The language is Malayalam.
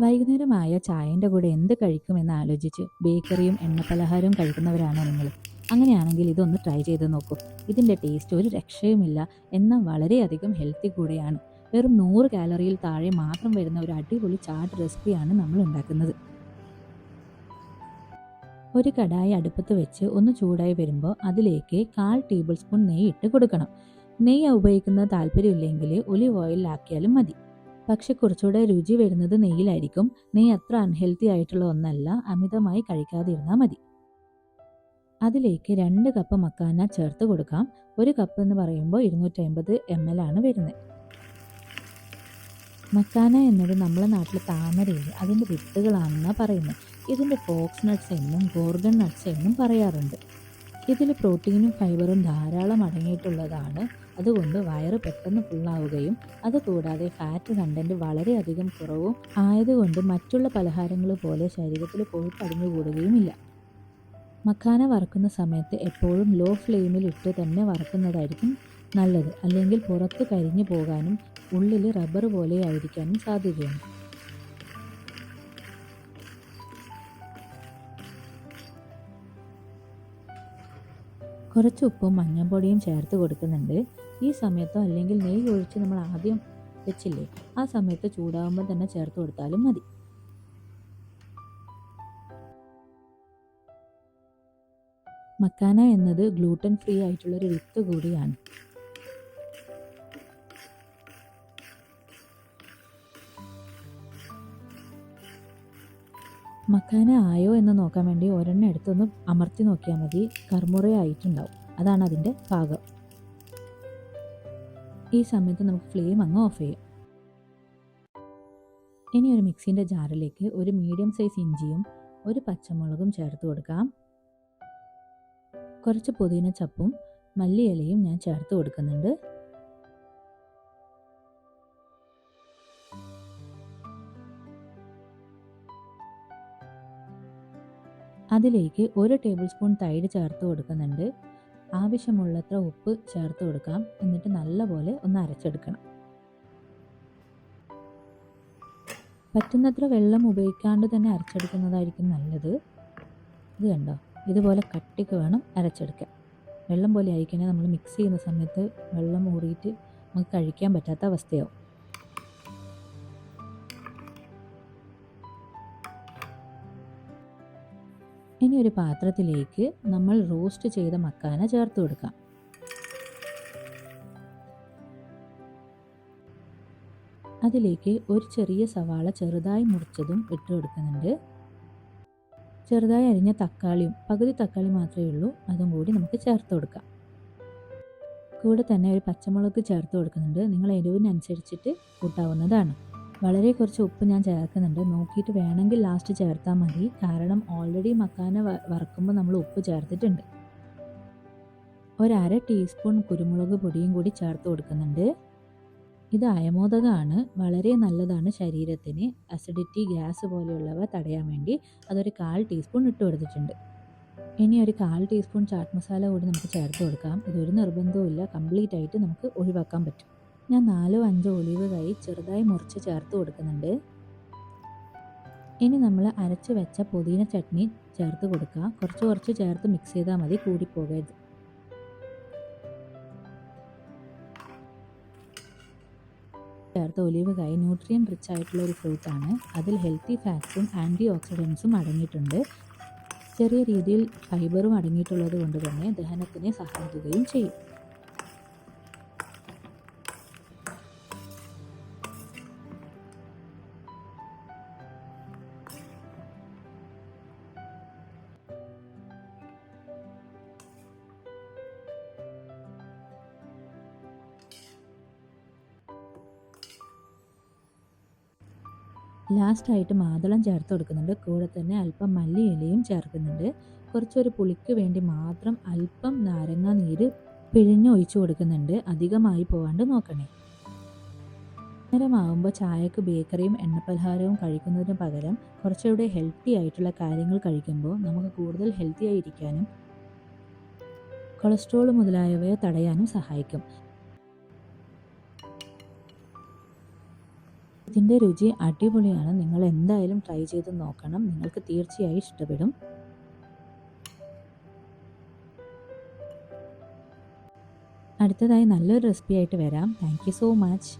വൈകുന്നേരമായ ചായൻ്റെ കൂടെ എന്ത് കഴിക്കുമെന്ന് ആലോചിച്ച് ബേക്കറിയും എണ്ണപ്പലഹാരവും കഴിക്കുന്നവരാണോ നിങ്ങൾ? അങ്ങനെയാണെങ്കിൽ ഇതൊന്ന് ട്രൈ ചെയ്ത് നോക്കൂ. ഇതിൻ്റെ ടേസ്റ്റ് ഒരു രക്ഷയുമില്ല, എന്നാൽ വളരെയധികം ഹെൽത്തി കൂടെയാണ്. വെറും 100 കാലറിയിൽ താഴെ മാത്രം വരുന്ന ഒരു അടിപൊളി ചാട്ട് റെസിപ്പിയാണ് നമ്മൾ ഉണ്ടാക്കുന്നത്. ഒരു കടായി അടുപ്പത്ത് വെച്ച് ഒന്ന് ചൂടായി വരുമ്പോൾ അതിലേക്ക് 1/4 ടേബിൾ സ്പൂൺ നെയ്യ് ഇട്ട് കൊടുക്കണം. നെയ്യ് ഉപയോഗിക്കുന്നത് താല്പര്യമില്ലെങ്കിൽ ഒലിവ് ഓയിലാക്കിയാലും മതി. പക്ഷെ കുറച്ചുകൂടെ രുചി വരുന്നത് നെയ്യിലായിരിക്കും. നെയ്യ് അത്ര അൺഹെൽത്തി ആയിട്ടുള്ള ഒന്നല്ല, അമിതമായി കഴിക്കാതിരുന്നാൽ മതി. അതിലേക്ക് 2 കപ്പ് മക്കാന ചേർത്ത് കൊടുക്കാം. 1 കപ്പ് എന്ന് പറയുമ്പോൾ 250 ml ആണ് വരുന്നത്. മക്കാന എന്നത് നമ്മുടെ നാട്ടിൽ താമരയില്ല, അതിൻ്റെ വിത്തുകളാണെന്നാണ് പറയുന്നത്. ഇതിൻ്റെ ഫോക്സ് നട്ട്സ് എന്നും ഗോർഗൺ നട്ട്സ് എന്നും പറയാറുണ്ട്. ഇതിൽ പ്രോട്ടീനും ഫൈബറും ധാരാളം അടങ്ങിയിട്ടുള്ളതാണ്. അതുകൊണ്ട് വയറ് പെട്ടെന്ന് ഫുള്ളാവുകയും അതുകൂടാതെ ഫാറ്റ് കണ്ടന്റ് വളരെയധികം കുറവും ആയതുകൊണ്ട് മറ്റുള്ള പലഹാരങ്ങൾ പോലെ ശരീരത്തിൽ കൊഴുപ്പ് അടിഞ്ഞുകൂടുകയുമില്ല. മക്കാന വറുക്കുന്ന സമയത്ത് എപ്പോഴും ലോ ഫ്ലെയിമിൽ ഇട്ട് തന്നെ വറുക്കുന്നതായിരിക്കും നല്ലത്, അല്ലെങ്കിൽ പുറത്ത് കരിഞ്ഞു പോകാനും ഉള്ളിൽ റബ്ബർ പോലെ ആയിരിക്കാനും സാധ്യതയുണ്ട്. കുറച്ച് ഉപ്പും മഞ്ഞൾപ്പൊടിയും ചേർത്ത് കൊടുക്കുന്നുണ്ട്. ഈ സമയത്തോ അല്ലെങ്കിൽ നെയ്യ് ഒഴിച്ച് നമ്മൾ ആദ്യം വെച്ചില്ലേ, ആ സമയത്ത് ചൂടാകുമ്പോൾ തന്നെ ചേർത്ത് കൊടുത്താലും മതി. മക്കാന എന്നത് ഗ്ലൂട്ടൻ ഫ്രീ ആയിട്ടുള്ളൊരു വിത്ത് കൂടിയാണ്. മക്കാന ആയോ എന്ന് നോക്കാൻ വേണ്ടി ഒരെണ്ണം എടുത്തൊന്ന് അമർത്തി നോക്കിയാൽ മതി. കർമുറയായിട്ടുണ്ടാവും, അതാണ് അതിൻ്റെ പാകം. ഈ സമയത്ത് നമുക്ക് ഫ്ലെയിം അങ്ങ് ഓഫ് ചെയ്യാം. ഇനി ഒരു മിക്സിൻ്റെ ജാറിലേക്ക് ഒരു മീഡിയം സൈസ് ഇഞ്ചിയും ഒരു പച്ചമുളകും ചേർത്ത് കൊടുക്കാം. കുറച്ച് പുതിന ചപ്പും മല്ലിയിലയും ഞാൻ ചേർത്ത് കൊടുക്കുന്നുണ്ട്. അതിലേക്ക് 1 ടേബിൾ സ്പൂൺ തൈര് ചേർത്ത് കൊടുക്കുന്നുണ്ട്. ആവശ്യമുള്ളത്ര ഉപ്പ് ചേർത്ത് കൊടുക്കാം. എന്നിട്ട് നല്ലപോലെ ഒന്ന് അരച്ചെടുക്കണം. പറ്റുന്നത്ര വെള്ളം ഉപയോഗിക്കാണ്ട് തന്നെ അരച്ചെടുക്കുന്നതായിരിക്കും നല്ലത്. ഇത് കണ്ടോ, ഇതുപോലെ കട്ടിക്ക് വേണം അരച്ചെടുക്കാൻ. വെള്ളം പോലെ ആയിക്കഴിഞ്ഞാൽ നമ്മൾ മിക്സ് ചെയ്യുന്ന സമയത്ത് വെള്ളം ഊറിയിട്ട് നമുക്ക് കഴിക്കാൻ പറ്റാത്ത അവസ്ഥയാവും. ഇനി ഒരു പാത്രത്തിലേക്ക് നമ്മൾ റോസ്റ്റ് ചെയ്ത മക്കാന ചേർത്ത് കൊടുക്കാം. അതിലേക്ക് ഒരു ചെറിയ സവാള ചെറുതായി മുറിച്ചതും ഇട്ട് കൊടുക്കുന്നുണ്ട്. ചെറുതായി അരിഞ്ഞ തക്കാളിയും, പകുതി തക്കാളി മാത്രമേ ഉള്ളൂ, അതും കൂടി നമുക്ക് ചേർത്ത് കൊടുക്കാം. കൂടെ തന്നെ ഒരു പച്ചമുളക് ചേർത്ത് കൊടുക്കുന്നുണ്ട്. നിങ്ങൾ എരിവിനനുസരിച്ചിട്ട് കൂട്ടാവുന്നതാണ്. വളരെ കുറച്ച് ഉപ്പ് ഞാൻ ചേർക്കുന്നുണ്ട്. നോക്കിയിട്ട് വേണമെങ്കിൽ ലാസ്റ്റ് ചേർത്താൽ മതി, കാരണം ഓൾറെഡി മക്കാന വറക്കുമ്പോൾ നമ്മൾ ഉപ്പ് ചേർത്തിട്ടുണ്ട്. 1/2 ടീസ്പൂൺ കുരുമുളക് പൊടിയും കൂടി ചേർത്ത് കൊടുക്കുന്നുണ്ട്. ഇത് അയമോദകമാണ്, വളരെ നല്ലതാണ് ശരീരത്തിന്. അസിഡിറ്റി, ഗ്യാസ് പോലെയുള്ളവ തടയാൻ വേണ്ടി അതൊരു 1/4 ടീസ്പൂൺ ഇട്ട് കൊടുത്തിട്ടുണ്ട്. ഇനി ഒരു 1/4 ടീസ്പൂൺ ചാട്ട് മസാല കൂടി നമുക്ക് ചേർത്ത് കൊടുക്കാം. ഇതൊരു നിർബന്ധവുമില്ല, കംപ്ലീറ്റ് ആയിട്ട് നമുക്ക് ഒഴിവാക്കാൻ പറ്റും. ഞാൻ 4-5 ഒലിവ് കായ് ചെറുതായി മുറിച്ച് ചേർത്ത് കൊടുക്കുന്നുണ്ട്. ഇനി നമ്മൾ അരച്ച് വെച്ച പുതിന ചട്നി ചേർത്ത് കൊടുക്കുക. കുറച്ച് ചേർത്ത് മിക്സ് ചെയ്താൽ മതി, കൂടിപ്പോകരുത്. ചേർത്ത ഒലിവ് കായ് ന്യൂട്രിയൻ റിച്ച് ആയിട്ടുള്ള ഒരു ഫ്രൂട്ടാണ്. അതിൽ ഹെൽത്തി ഫാറ്റ്സും ആൻറ്റി ഓക്സിഡൻസും അടങ്ങിയിട്ടുണ്ട്. ചെറിയ രീതിയിൽ ഫൈബറും അടങ്ങിയിട്ടുള്ളത് കൊണ്ട് തന്നെ ദഹനത്തിനെ സഹായിക്കുകയും ചെയ്യും. ലാസ്റ്റായിട്ട് മാതളം ചേർത്ത് കൊടുക്കുന്നുണ്ട്. കൂടെ തന്നെ അല്പം മല്ലിയിലയും ചേർക്കുന്നുണ്ട്. കുറച്ചൊരു പുളിക്ക് വേണ്ടി മാത്രം അല്പം നാരങ്ങ നീര് പിഴിഞ്ഞ് ഒഴിച്ചു കൊടുക്കുന്നുണ്ട്. അധികമായി പോകാണ്ട് നോക്കണേ. നേരമാകുമ്പോൾ ചായക്ക് ബേക്കറിയും എണ്ണപ്പലഹാരവും കഴിക്കുന്നതിന് പകരം കുറച്ചുകൂടെ ഹെൽത്തി ആയിട്ടുള്ള കാര്യങ്ങൾ കഴിക്കുമ്പോൾ നമുക്ക് കൂടുതൽ ഹെൽത്തി ആയിരിക്കാനും കൊളസ്ട്രോൾ മുതലായവയെ തടയാനും സഹായിക്കും. ഇതിൻ്റെ രുചി അടിപൊളിയാണ്. നിങ്ങൾ എന്തായാലും ട്രൈ ചെയ്ത് നോക്കണം. നിങ്ങൾക്ക് തീർച്ചയായും ഇഷ്ടപ്പെടും. അടുത്തതായി നല്ലൊരു റെസിപ്പി ആയിട്ട് വരാം. Thank you so much.